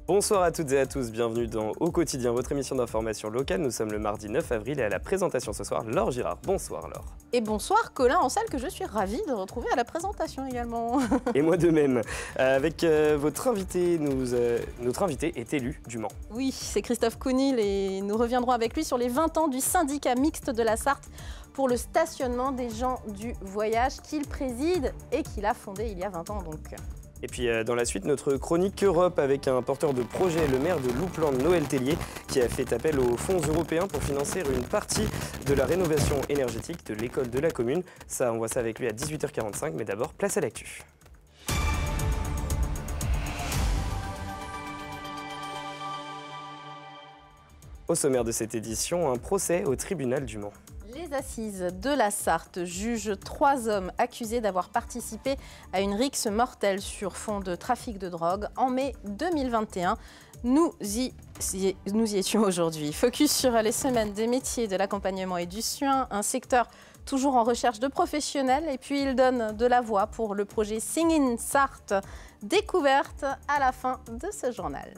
Bonsoir à toutes et à tous, bienvenue dans Au Quotidien, votre émission d'information locale. Nous sommes le mardi 9 avril et à la présentation ce soir, Laure Girard. Bonsoir Laure. Et bonsoir Colin Ansel, que je suis ravie de retrouver à la présentation également. Et moi de même. Avec votre invité, notre invité est élu du Mans. Oui, c'est Christophe Counil et nous reviendrons avec lui sur les 20 ans du syndicat mixte de la Sarthe pour le stationnement des gens du voyage qu'il préside et qu'il a fondé il y a 20 ans donc. Et puis dans la suite, notre chronique Europe avec un porteur de projet, le maire de Louplan, Noël Tellier, qui a fait appel aux fonds européens pour financer une partie de la rénovation énergétique de l'école de la commune. Ça, on voit ça avec lui à 18h45, mais d'abord, place à l'actu. Au sommaire de cette édition, un procès au tribunal du Mans. Les assises de la Sarthe jugent 3 hommes accusés d'avoir participé à une rixe mortelle sur fond de trafic de drogue en mai 2021. Nous y étions aujourd'hui. Focus sur les semaines des métiers de l'accompagnement et du soin, un secteur toujours en recherche de professionnels. Et puis il donne de la voix pour le projet Sing in Sarthe, découverte à la fin de ce journal.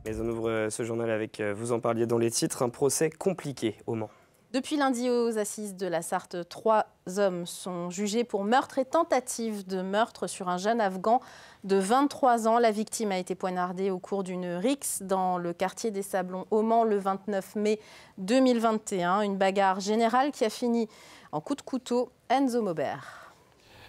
Mais on ouvre ce journal avec, vous en parliez dans les titres, un procès compliqué au Mans. Depuis lundi aux assises de la Sarthe, 3 hommes sont jugés pour meurtre et tentative de meurtre sur un jeune Afghan de 23 ans. La victime a été poignardée au cours d'une rixe dans le quartier des Sablons au Mans le 29 mai 2021. Une bagarre générale qui a fini en coup de couteau. Enzo Maubert.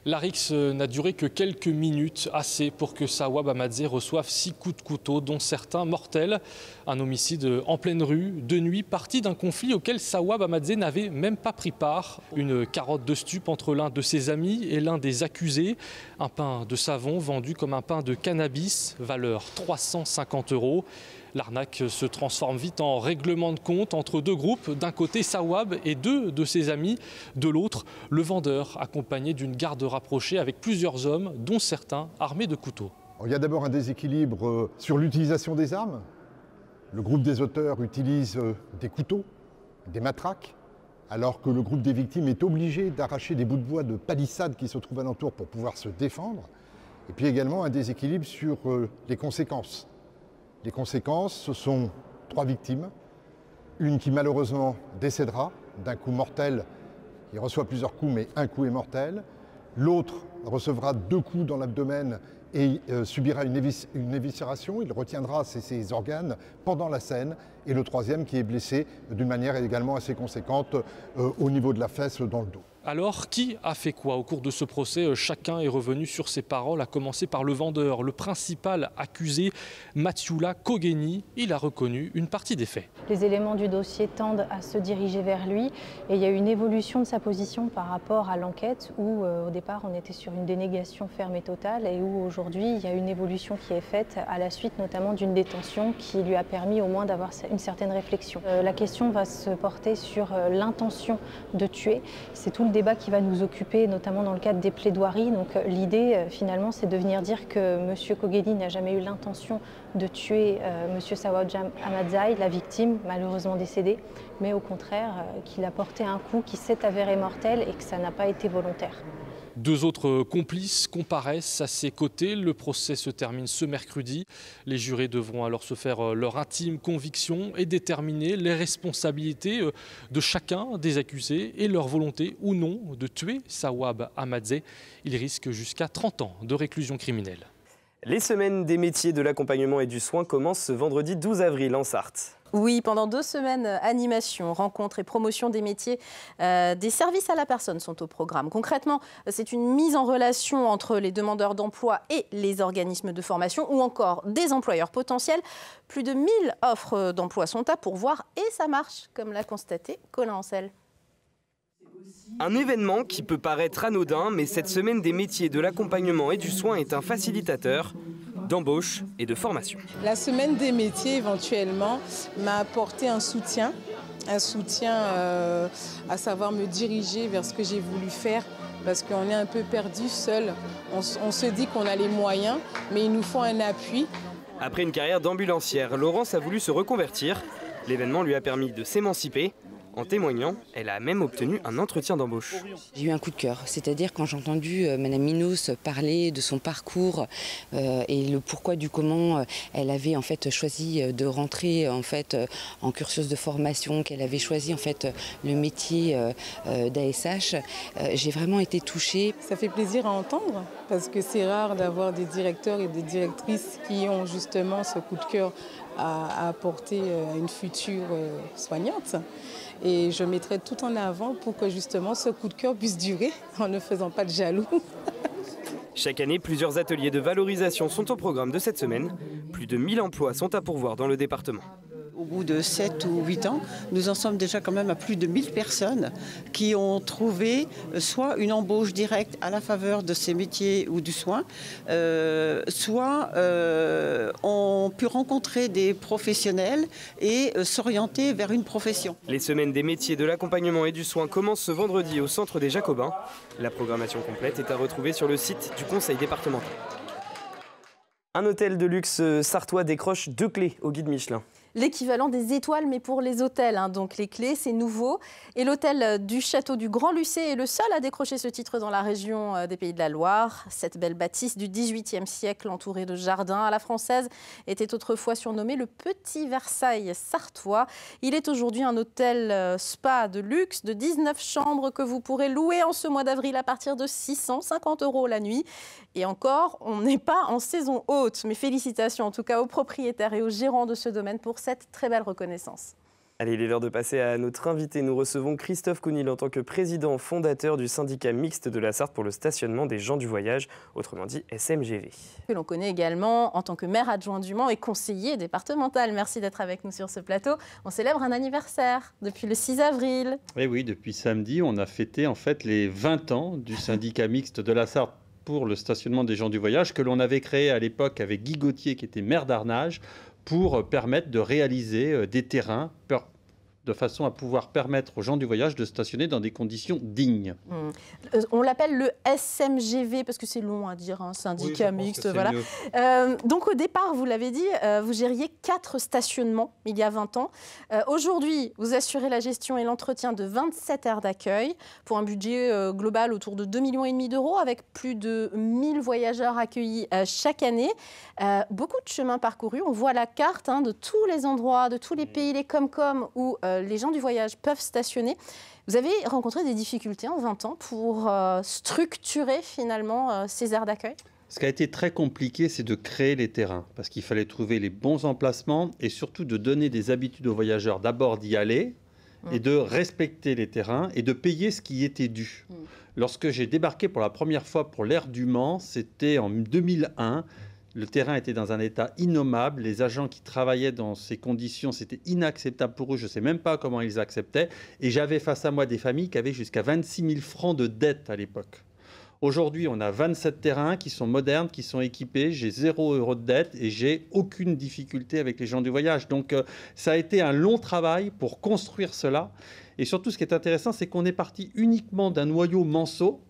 La rixe n'a duré que quelques minutes, assez pour que Sawab Ahmadzé reçoive 6 coups de couteau, dont certains mortels. Un homicide en pleine rue, de nuit, parti d'un conflit auquel Sawab Ahmadzé n'avait même pas pris part. Une carotte de stup entre l'un de ses amis et l'un des accusés. Un pain de savon vendu comme un pain de cannabis, valeur 350 €. L'arnaque se transforme vite en règlement de compte entre 2 groupes. D'un côté, Sawab et 2 de ses amis. De l'autre, le vendeur, accompagné d'une garde rapprochée avec plusieurs hommes, dont certains armés de couteaux. Il y a d'abord un déséquilibre sur l'utilisation des armes. Le groupe des auteurs utilise des couteaux, des matraques, alors que le groupe des victimes est obligé d'arracher des bouts de bois de palissade qui se trouvent alentour pour pouvoir se défendre. Et puis également un déséquilibre sur les conséquences. Les conséquences, ce sont 3 victimes, une qui malheureusement décédera d'un coup mortel, il reçoit plusieurs coups mais un coup est mortel, l'autre recevra 2 coups dans l'abdomen et subira une éviscération, il retiendra ses organes pendant la scène, et le 3e qui est blessé d'une manière également assez conséquente au niveau de la fesse dans le dos. Alors, qui a fait quoi au cours de ce procès? Chacun est revenu sur ses paroles, à commencer par le vendeur, le principal accusé, Mathiula Kogeni. Il a reconnu une partie des faits. Les éléments du dossier tendent à se diriger vers lui et il y a eu une évolution de sa position par rapport à l'enquête où au départ on était sur une dénégation ferme et totale et où aujourd'hui il y a une évolution qui est faite à la suite notamment d'une détention qui lui a permis au moins d'avoir une certaine réflexion. La question va se porter sur l'intention de tuer. C'est tout le débat qui va nous occuper, notamment dans le cadre des plaidoiries. Donc l'idée, finalement, c'est de venir dire que M. Kogeni n'a jamais eu l'intention de tuer M. Sawab Ahmadzé, la victime, malheureusement décédée, mais au contraire, qu'il a porté un coup qui s'est avéré mortel et que ça n'a pas été volontaire. 2 autres complices comparaissent à ses côtés. Le procès se termine ce mercredi. Les jurés devront alors se faire leur intime conviction et déterminer les responsabilités de chacun des accusés et leur volonté ou non de tuer Sawab Ahmadzé. Il risque jusqu'à 30 ans de réclusion criminelle. Les semaines des métiers de l'accompagnement et du soin commencent ce vendredi 12 avril en Sarthe. Oui, pendant 2 semaines, animation, rencontres et promotion des métiers des services à la personne sont au programme. Concrètement, c'est une mise en relation entre les demandeurs d'emploi et les organismes de formation ou encore des employeurs potentiels. Plus de 1000 offres d'emploi sont à pourvoir et ça marche, comme l'a constaté Colin Ansel. Un événement qui peut paraître anodin, mais cette semaine des métiers de l'accompagnement et du soin est un facilitateur d'embauche et de formation. La semaine des métiers, éventuellement, m'a apporté un soutien à savoir me diriger vers ce que j'ai voulu faire, parce qu'on est un peu perdu seul. On se dit qu'on a les moyens, mais il nous faut un appui. Après une carrière d'ambulancière, Laurence a voulu se reconvertir. L'événement lui a permis de s'émanciper En témoignant, elle a même obtenu un entretien d'embauche. J'ai eu un coup de cœur, c'est-à-dire quand j'ai entendu Madame Minos parler de son parcours et le pourquoi du comment elle avait en fait choisi de rentrer en cursus de formation, qu'elle avait choisi en fait le métier d'ASH, j'ai vraiment été touchée. Ça fait plaisir à entendre parce que c'est rare d'avoir des directeurs et des directrices qui ont justement ce coup de cœur à apporter à une future soignante. Et je mettrai tout en avant pour que justement ce coup de cœur puisse durer en ne faisant pas de jaloux. Chaque année, plusieurs ateliers de valorisation sont au programme de cette semaine. Plus de 1000 emplois sont à pourvoir dans le département. Au bout de 7 ou 8 ans, nous en sommes déjà quand même à plus de 1000 personnes qui ont trouvé soit une embauche directe à la faveur de ces métiers ou du soin, soit ont pu rencontrer des professionnels et s'orienter vers une profession. Les semaines des métiers de l'accompagnement et du soin commencent ce vendredi au Centre des Jacobins. La programmation complète est à retrouver sur le site du Conseil départemental. Un hôtel de luxe sartois décroche 2 clés au guide Michelin. L'équivalent des étoiles, mais pour les hôtels. Donc les clés, c'est nouveau. Et l'hôtel du château du Grand Lucé est le seul à décrocher ce titre dans la région des Pays de la Loire. Cette belle bâtisse du XVIIIe siècle, entourée de jardins à la française, était autrefois surnommé le Petit Versailles sartois. Il est aujourd'hui un hôtel spa de luxe de 19 chambres que vous pourrez louer en ce mois d'avril à partir de 650 € la nuit. Et encore, on n'est pas en saison haute. Mais félicitations en tout cas aux propriétaires et aux gérants de ce domaine pour cette très belle reconnaissance. Allez, il est l'heure de passer à notre invité. Nous recevons Christophe Counil en tant que président fondateur du syndicat mixte de la Sarthe pour le stationnement des gens du voyage, autrement dit SMGV. Que l'on connaît également en tant que maire adjoint du Mans et conseiller départemental. Merci d'être avec nous sur ce plateau. On célèbre un anniversaire depuis le 6 avril. Et oui, depuis samedi, on a fêté en fait les 20 ans du syndicat mixte de la Sarthe pour le stationnement des gens du voyage que l'on avait créé à l'époque avec Guy Gauthier qui était maire d'Arnage pour permettre de réaliser des terrains de façon à pouvoir permettre aux gens du voyage de stationner dans des conditions dignes. On l'appelle le SMGV parce que c'est long à dire, un syndicat mixte. Voilà. Donc au départ, vous l'avez dit, vous gériez 4 stationnements il y a 20 ans. Aujourd'hui, vous assurez la gestion et l'entretien de 27 aires d'accueil pour un budget global autour de 2,5 millions d'euros avec plus de 1000 voyageurs accueillis chaque année. Beaucoup de chemins parcourus. On voit la carte de tous les endroits, de tous les pays, les Comcom où les gens du voyage peuvent stationner. Vous avez rencontré des difficultés en 20 ans pour structurer finalement ces aires d'accueil ? Ce qui a été très compliqué, c'est de créer les terrains, parce qu'il fallait trouver les bons emplacements et surtout de donner des habitudes aux voyageurs, d'abord d'y aller et de respecter les terrains et de payer ce qui était dû. Lorsque j'ai débarqué pour la première fois pour l'aire du Mans, c'était en 2001. Le terrain était dans un état innommable. Les agents qui travaillaient dans ces conditions, c'était inacceptable pour eux. Je ne sais même pas comment ils acceptaient. Et j'avais face à moi des familles qui avaient jusqu'à 26 000 francs de dette à l'époque. Aujourd'hui, on a 27 terrains qui sont modernes, qui sont équipés. J'ai 0 € de dette et j'ai aucune difficulté avec les gens du voyage. Donc, ça a été un long travail pour construire cela. Et surtout, ce qui est intéressant, c'est qu'on est parti uniquement d'un noyau manceau.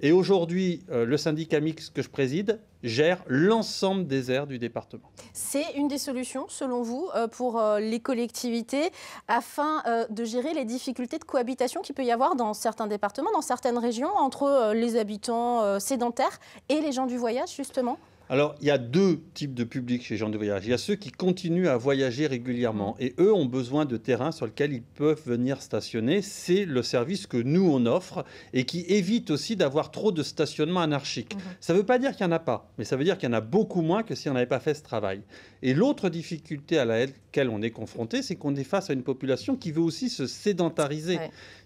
Et aujourd'hui, le syndicat mixte que je préside gère l'ensemble des aires du département. C'est une des solutions, selon vous, pour les collectivités, afin de gérer les difficultés de cohabitation qu'il peut y avoir dans certains départements, dans certaines régions, entre les habitants sédentaires et les gens du voyage, justement ? Alors, il y a 2 types de publics chez les gens du voyage. Il y a ceux qui continuent à voyager régulièrement et eux ont besoin de terrains sur lesquels ils peuvent venir stationner. C'est le service que nous, on offre et qui évite aussi d'avoir trop de stationnement anarchique. Ça ne veut pas dire qu'il n'y en a pas, mais ça veut dire qu'il y en a beaucoup moins que si on n'avait pas fait ce travail. Et l'autre difficulté à laquelle on est confronté, c'est qu'on est face à une population qui veut aussi se sédentariser,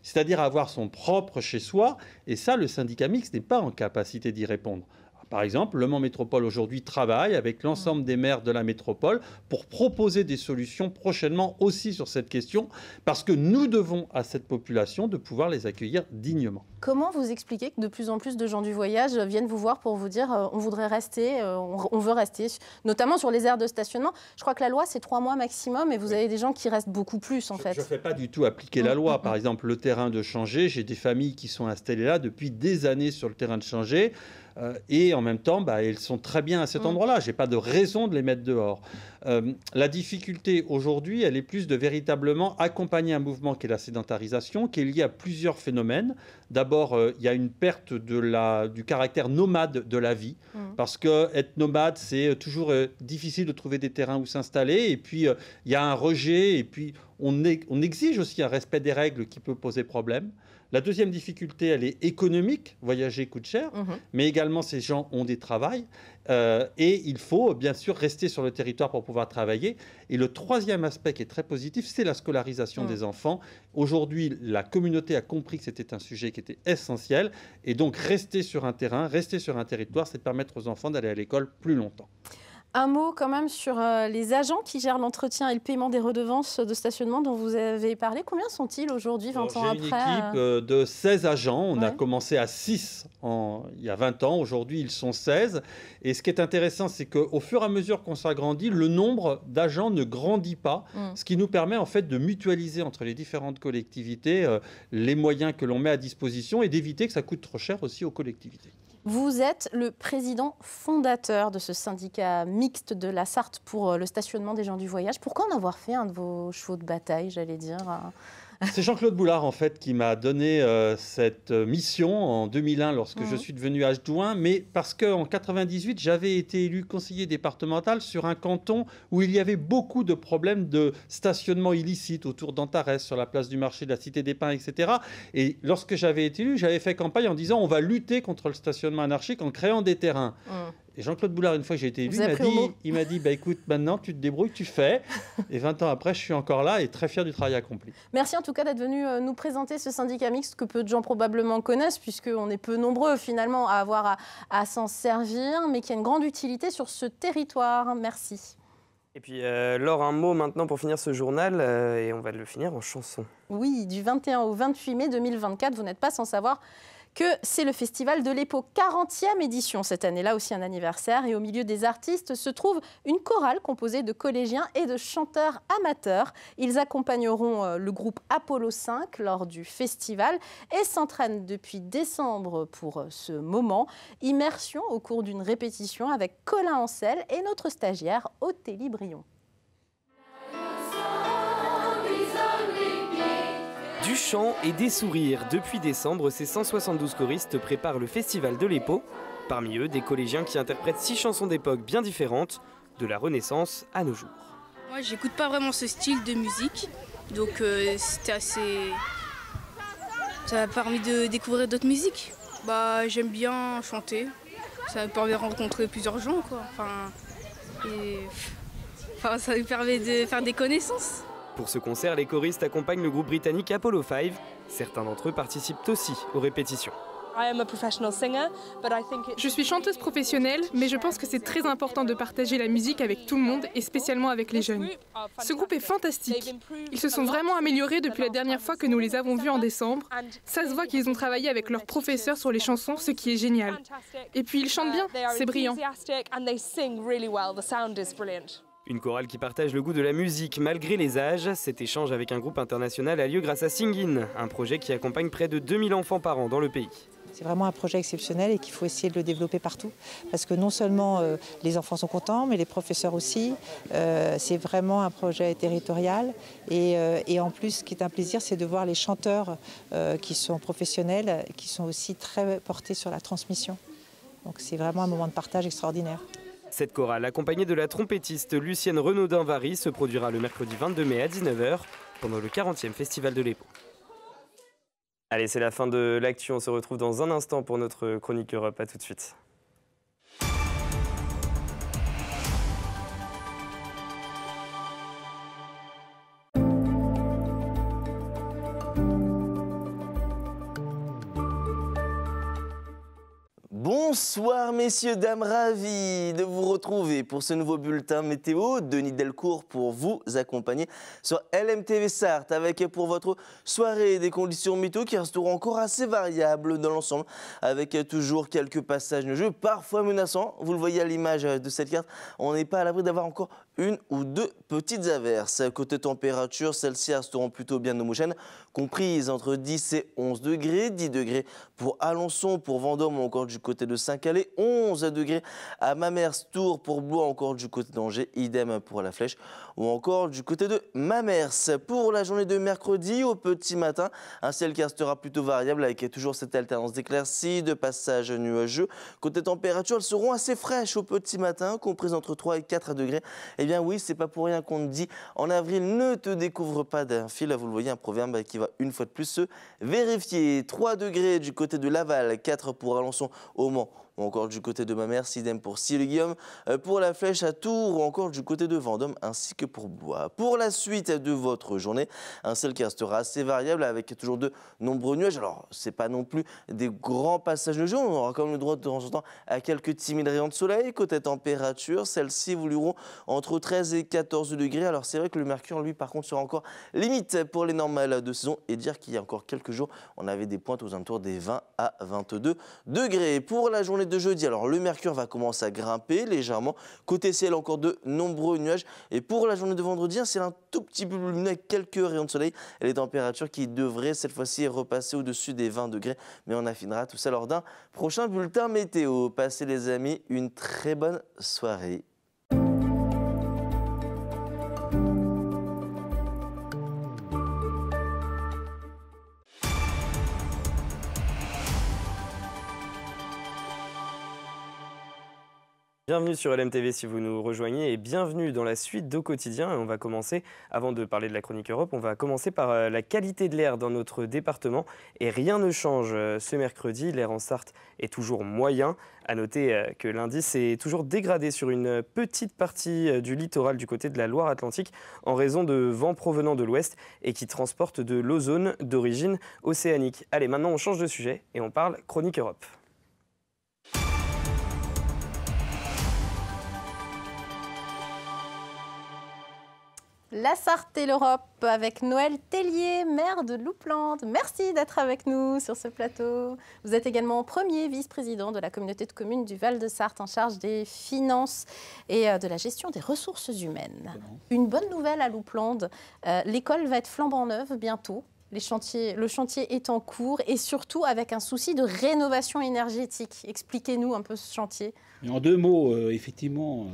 c'est-à-dire avoir son propre chez-soi. Et ça, le syndicat mixte n'est pas en capacité d'y répondre. Par exemple, Le Mans Métropole aujourd'hui travaille avec l'ensemble des maires de la métropole pour proposer des solutions prochainement aussi sur cette question, parce que nous devons à cette population de pouvoir les accueillir dignement. Comment vous expliquez que de plus en plus de gens du voyage viennent vous voir pour vous dire on voudrait rester, on veut rester, notamment sur les aires de stationnement? Je crois que la loi, c'est 3 mois maximum et vous avez des gens qui restent beaucoup plus en fait. Je ne fais pas du tout appliquer la loi. Par exemple, le terrain de Changé, j'ai des familles qui sont installées là depuis des années sur le terrain de Changé. Et en même temps, elles sont très bien à cet endroit-là. Je n'ai pas de raison de les mettre dehors. La difficulté aujourd'hui, elle est plus de véritablement accompagner un mouvement qui est la sédentarisation, qui est lié à plusieurs phénomènes. D'abord, il y a une perte du caractère nomade de la vie, parce qu'être nomade, c'est toujours difficile de trouver des terrains où s'installer, et puis il y a un rejet, et puis on exige aussi un respect des règles qui peut poser problème. La deuxième difficulté, elle est économique. Voyager coûte cher, mais également ces gens ont des travails et il faut bien sûr rester sur le territoire pour pouvoir travailler. Et le troisième aspect qui est très positif, c'est la scolarisation des enfants. Aujourd'hui, la communauté a compris que c'était un sujet qui était essentiel et donc rester sur un terrain, rester sur un territoire, c'est permettre aux enfants d'aller à l'école plus longtemps. Un mot quand même sur les agents qui gèrent l'entretien et le paiement des redevances de stationnement dont vous avez parlé. Combien sont-ils aujourd'hui, 20 ans après? J'ai une équipe de 16 agents. On a commencé à 6 il y a 20 ans. Aujourd'hui, ils sont 16. Et ce qui est intéressant, c'est qu'au fur et à mesure qu'on s'agrandit, le nombre d'agents ne grandit pas, ce qui nous permet en fait de mutualiser entre les différentes collectivités les moyens que l'on met à disposition et d'éviter que ça coûte trop cher aussi aux collectivités. Vous êtes le président fondateur de ce syndicat mixte de la Sarthe pour le stationnement des gens du voyage. Pourquoi en avoir fait un de vos chevaux de bataille, j'allais dire? C'est Jean-Claude Boulard en fait qui m'a donné cette mission en 2001 lorsque je suis devenu adjoint, mais parce qu'en 98 j'avais été élu conseiller départemental sur un canton où il y avait beaucoup de problèmes de stationnement illicite autour d'Antares, sur la place du marché de la Cité des Pins, etc. Et lorsque j'avais été élu, j'avais fait campagne en disant on va lutter contre le stationnement anarchique en créant des terrains. Et Jean-Claude Boulard, une fois que j'ai été élu, il m'a dit écoute, maintenant tu te débrouilles, tu fais. Et 20 ans après, je suis encore là et très fier du travail accompli. Merci en tout cas d'être venu nous présenter ce syndicat mixte que peu de gens probablement connaissent, puisqu'on est peu nombreux finalement à avoir à s'en servir, mais qui a une grande utilité sur ce territoire. Merci. Et puis Laure, un mot maintenant pour finir ce journal, et on va le finir en chanson. Oui, du 21 au 28 mai 2024, vous n'êtes pas sans savoir que c'est le Festival de l'Épau, 40e édition cette année, là aussi un anniversaire. Et au milieu des artistes se trouve une chorale composée de collégiens et de chanteurs amateurs. Ils accompagneront le groupe Apollo 5 lors du festival et s'entraînent depuis décembre pour ce moment. Immersion au cours d'une répétition avec Colin Ancel et notre stagiaire Othélie Brion. Du chant et des sourires. Depuis décembre, ces 172 choristes préparent le Festival de l'Épau. Parmi eux, des collégiens qui interprètent 6 chansons d'époque bien différentes, de la Renaissance à nos jours. Moi, j'écoute pas vraiment ce style de musique, donc c'était assez... Ça m'a permis de découvrir d'autres musiques. J'aime bien chanter, ça me permet de rencontrer plusieurs gens, quoi. Ça me permet de faire des connaissances. Pour ce concert, les choristes accompagnent le groupe britannique Apollo 5. Certains d'entre eux participent aussi aux répétitions. Je suis chanteuse professionnelle, mais je pense que c'est très important de partager la musique avec tout le monde et spécialement avec les jeunes. Ce groupe est fantastique. Ils se sont vraiment améliorés depuis la dernière fois que nous les avons vus en décembre. Ça se voit qu'ils ont travaillé avec leurs professeurs sur les chansons, ce qui est génial. Et puis ils chantent bien, c'est brillant. Une chorale qui partage le goût de la musique malgré les âges. Cet échange avec un groupe international a lieu grâce à Singin, un projet qui accompagne près de 2000 enfants par an dans le pays. C'est vraiment un projet exceptionnel et qu'il faut essayer de le développer partout. Parce que non seulement les enfants sont contents, mais les professeurs aussi. C'est vraiment un projet territorial. Et en plus, ce qui est un plaisir, c'est de voir les chanteurs qui sont professionnels, qui sont aussi très portés sur la transmission. Donc c'est vraiment un moment de partage extraordinaire. Cette chorale, accompagnée de la trompettiste Lucienne Renaudin-Vary, se produira le mercredi 22 mai à 19h pendant le 40e Festival de l'Épau. Allez, c'est la fin de l'actu. On se retrouve dans un instant pour notre chronique Europe. À tout de suite. Bonsoir messieurs, dames, ravi de vous retrouver pour ce nouveau bulletin météo. Denis Delcourt pour vous accompagner sur LMTV Sarthe avec pour votre soirée des conditions météo qui resteront encore assez variables dans l'ensemble avec toujours quelques passages neigeux, parfois menaçants. Vous le voyez à l'image de cette carte, on n'est pas à l'abri d'avoir encore une ou deux petites averses. Côté température, celles-ci resteront plutôt bien homogènes, comprises entre 10 et 11 degrés, 10 degrés pour Alençon, pour Vendôme ou encore du côté de Saint-Calais, 11 degrés à Mamers, Tours, pour Blois, encore du côté d'Angers, idem pour La Flèche ou encore du côté de Mamers. Pour la journée de mercredi, au petit matin, un ciel qui restera plutôt variable avec toujours cette alternance d'éclaircies, de passages nuageux. Côté température, elles seront assez fraîches au petit matin, comprises entre 3 et 4 degrés. Eh bien oui, c'est pas pour rien qu'on dit en avril, ne te découvre pas d'un fil. Vous le voyez, un proverbe qui va une fois de plus se vérifier. 3 degrés du côté de Laval, 4 pour Alençon, au Mans ou encore du côté de Mamers, idem pour Sille-Guillaume, pour La Flèche à Tours ou encore du côté de Vendôme ainsi que pour Blois. Pour la suite de votre journée, un ciel qui restera assez variable avec toujours de nombreux nuages. Alors, c'est pas non plus des grands passages nuageux, on aura quand même le droit de temps en temps à quelques timides rayons de soleil. Côté température, celles-ci évolueront entre 13 et 14 degrés. Alors, c'est vrai que le mercure, lui, par contre, sera encore limite pour les normales de saison et dire qu'il y a encore quelques jours, on avait des pointes aux alentours des 20 à 22 degrés. Pour la journée de jeudi, alors le mercure va commencer à grimper légèrement. Côté ciel, encore de nombreux nuages. Et pour la journée de vendredi, c'est un tout petit peu lumineux avec quelques rayons de soleil. Et les températures qui devraient cette fois-ci repasser au-dessus des 20 degrés. Mais on affinera tout ça lors d'un prochain bulletin météo. Passez les amis une très bonne soirée. Bienvenue sur LMTV si vous nous rejoignez et bienvenue dans la suite d'Au Quotidien. Et on va commencer, avant de parler de la chronique Europe, on va commencer par la qualité de l'air dans notre département. Et rien ne change ce mercredi, l'air en Sarthe est toujours moyen. À noter que l'indice est toujours dégradé sur une petite partie du littoral du côté de la Loire-Atlantique en raison de vents provenant de l'ouest et qui transportent de l'ozone d'origine océanique. Allez, maintenant on change de sujet et on parle chronique Europe. La Sarthe et l'Europe avec Noël Tellier, maire de Louplande. Merci d'être avec nous sur ce plateau. Vous êtes également premier vice-président de la communauté de communes du Val-de-Sarthe en charge des finances et de la gestion des ressources humaines. Une bonne nouvelle à Louplande, l'école va être flambant neuve bientôt. Le chantier est en cours et surtout avec un souci de rénovation énergétique. Expliquez-nous un peu ce chantier. En deux mots, effectivement,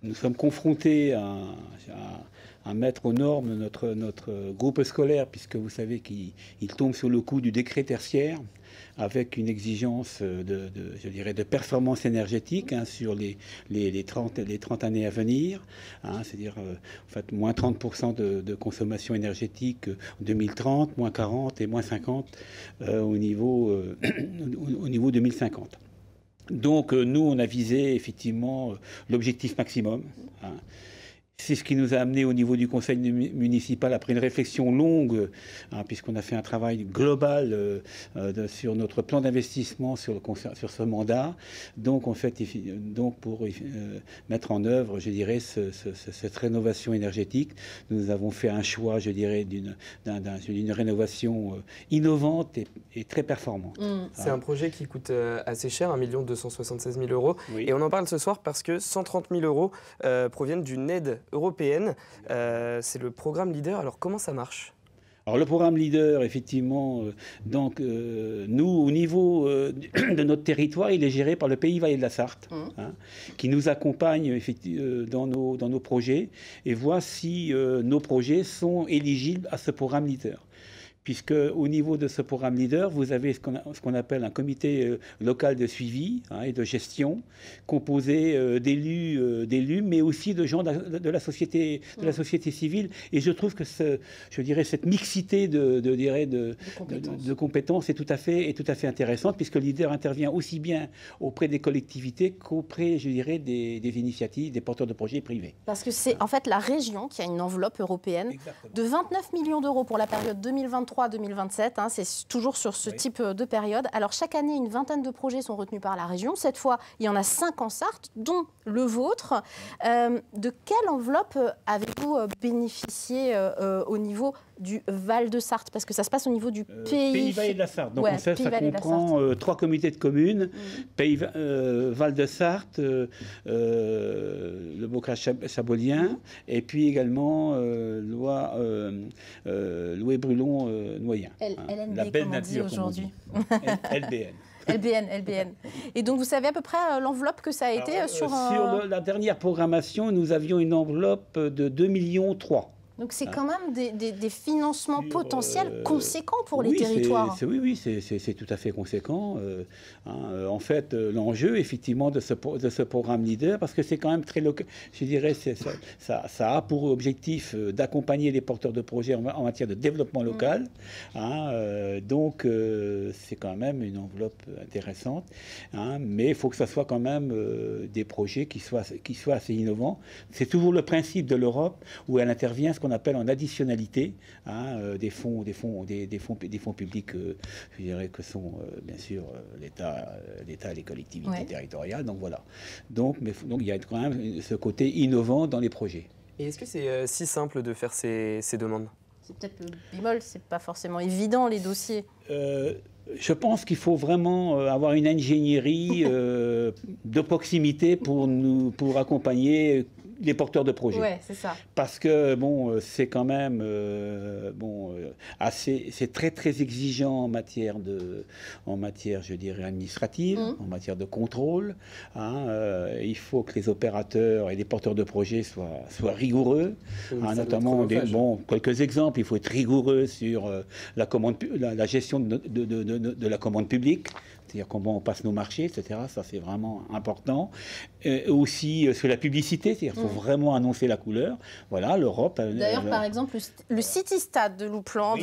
nous sommes confrontés à mettre aux normes notre groupe scolaire, puisque vous savez qu'il tombe sur le coup du décret tertiaire, avec une exigence de performance énergétique sur les 30 années à venir, c'est-à-dire en fait, moins 30% de consommation énergétique en 2030, moins 40 et moins 50 au niveau 2050. Donc nous, on a visé effectivement l'objectif maximum. C'est ce qui nous a amené au niveau du conseil municipal, après une réflexion longue, puisqu'on a fait un travail global sur notre plan d'investissement sur ce mandat. Donc, en fait, pour mettre en œuvre, je dirais, cette rénovation énergétique, nous avons fait un choix, je dirais, d'une rénovation innovante et très performante. C'est un projet qui coûte assez cher, 1 276 000 €. Oui. Et on en parle ce soir parce que 130 000 € proviennent d'une aide européenne. C'est le programme Leader. Alors comment ça marche ? Alors le programme Leader, effectivement, nous, au niveau de notre territoire, il est géré par le Pays Valais de la Sarthe, qui nous accompagne dans nos projets et voit si nos projets sont éligibles à ce programme Leader. Puisque au niveau de ce programme Leader, vous avez ce qu'on appelle un comité local de suivi et de gestion, composé d'élus, mais aussi de gens de la société civile. Et je trouve que cette mixité de compétences est tout à fait intéressante, puisque le Leader intervient aussi bien auprès des collectivités qu'auprès, je dirais, des initiatives, des porteurs de projets privés. Parce que c'est en fait la région qui a une enveloppe européenne de 29 millions d'euros pour la période 2023-2027, c'est toujours sur ce type de période. Alors chaque année, une vingtaine de projets sont retenus par la région. Cette fois, il y en a 5 en Sarthe, dont le vôtre. De quelle enveloppe avez-vous bénéficié au niveau du Val de Sarthe, parce que ça se passe au niveau du Pays Vallée de la Sarthe. Donc ouais, en fait, ça comprend 3 comités de communes, Val de Sarthe, le Bocage chabolien, et puis également Loué-Brulon-Noyen. La belle nature aujourd'hui. LBN. LBN. Et donc, vous savez à peu près l'enveloppe que ça a été sur la dernière programmation, nous avions une enveloppe de 2,3 millions. Donc, c'est quand même des financements potentiels conséquents pour les territoires. Oui, c'est tout à fait conséquent. En fait, l'enjeu, effectivement, de ce programme LEADER, parce que c'est quand même très local, je dirais, ça a pour objectif d'accompagner les porteurs de projets en matière de développement local. Donc, c'est quand même une enveloppe intéressante. Mais il faut que ça soit quand même des projets qui soient assez innovants. C'est toujours le principe de l'Europe où elle intervient, ce qu'on appelle en additionnalité des fonds publics, je dirais que sont bien sûr l'État et les collectivités territoriales. Donc voilà. Donc il y a quand même ce côté innovant dans les projets. Et est-ce que c'est si simple de faire ces demandes? C'est peut-être le bémol, c'est pas forcément évident les dossiers. Je pense qu'il faut vraiment avoir une ingénierie de proximité pour accompagner les porteurs de projets. Ouais, c'est ça. Parce que c'est quand même c'est très très exigeant en matière, je dirais, administrative, en matière de contrôle. Il faut que les opérateurs et les porteurs de projets soient rigoureux. Notamment quelques exemples. Il faut être rigoureux sur la gestion de la commande publique. C'est-à-dire comment on passe nos marchés, etc. Ça, c'est vraiment important. Aussi sur la publicité, c'est-à-dire qu'il faut vraiment annoncer la couleur. Voilà, l'Europe... D'ailleurs, par exemple, le City Stade de Loupland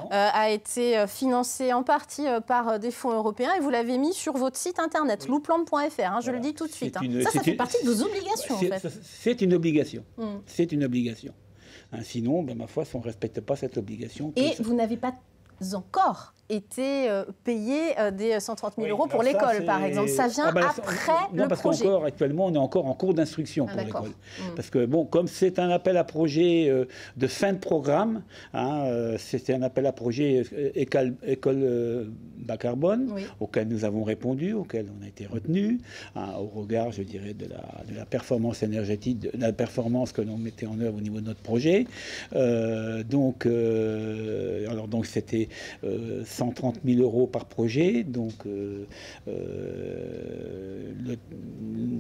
a été financé en partie par des fonds européens et vous l'avez mis sur votre site internet, loupland.fr, je le dis tout de suite. Ça fait partie de vos obligations, en fait. C'est une obligation. C'est une obligation. Sinon, ma foi, si on ne respecte pas cette obligation... Et vous n'avez pas encore été payé des 130 000 euros pour l'école, par exemple. Ça vient après le projet. Parce qu'actuellement, on est encore en cours d'instruction pour l'école. Parce que, comme c'est un appel à projet de fin de programme, c'était un appel à projet école bas carbone, auquel nous avons répondu, auquel on a été retenu, au regard, je dirais, de la performance énergétique, de la performance que l'on mettait en œuvre au niveau de notre projet. Donc, c'était 130 000 euros par projet. Donc,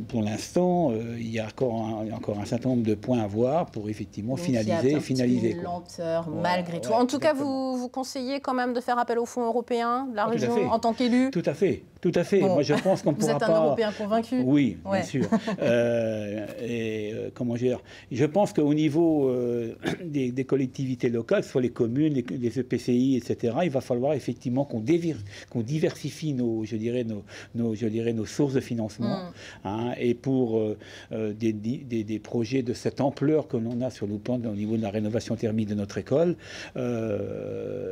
pour l'instant, il y a encore un certain nombre de points à voir pour effectivement finaliser. Une lenteur malgré tout. En tout cas, vous conseillez quand même de faire appel aux fonds européens de la région en tant qu'élu? Tout à fait. Tout à fait. Moi, je pense qu'on ne pourra pas... Vous êtes un Européen convaincu? Oui, bien sûr. Comment dire? Je pense qu'au niveau des collectivités locales, soit les communes, les EPCI, etc., il va falloir effectivement qu'on diversifie nos sources de financement. Et pour des projets de cette ampleur que l'on a sur Loupland au niveau de la rénovation thermique de notre école,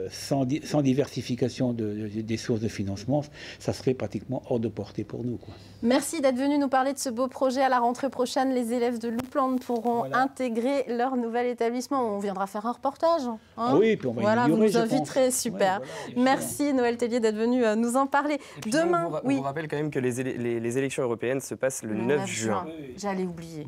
sans diversification des sources de financement, ça serait pratiquement hors de portée pour nous, quoi. Merci d'être venu nous parler de ce beau projet. À la rentrée prochaine, les élèves de Loupland pourront intégrer leur nouvel établissement. On viendra faire un reportage. Oui, puis on va vous nous inviterez, super. Merci Noël Tellier d'être venu nous en parler. Demain, on vous rappelle quand même que les élections européennes se passent le 9 juin. J'allais oublier.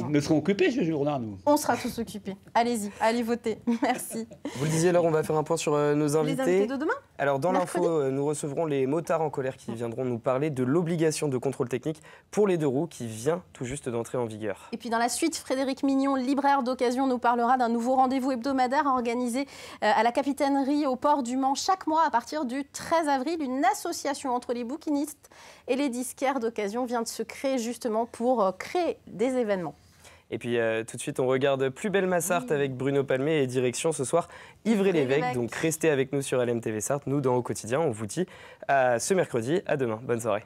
Nous serons occupés ce jour-là, nous. On sera tous occupés. Allez-y, allez voter. Merci. Vous le disiez, alors on va faire un point sur nos invités. Les invités de demain. Alors dans l'info, nous recevrons les motards en colère qui viendront nous parler de l'obligation de contrôle technique pour les deux roues qui vient tout juste d'entrer en vigueur. Et puis dans la suite, Frédéric Mignon, libraire d'occasion, nous parlera d'un nouveau rendez-vous hebdomadaire organisé à la Capitainerie au port du Mans chaque mois à partir du 13 avril. Une association entre les bouquinistes et les disquaires d'occasion vient de se créer justement pour créer des événements. Et puis tout de suite, on regarde Plus belle ma Sarthe avec Bruno Palmé et direction ce soir Ivry-l'Évêque. Donc restez avec nous sur LMTV Sarthe. Nous, dans Au Quotidien, on vous dit à ce mercredi. À demain. Bonne soirée.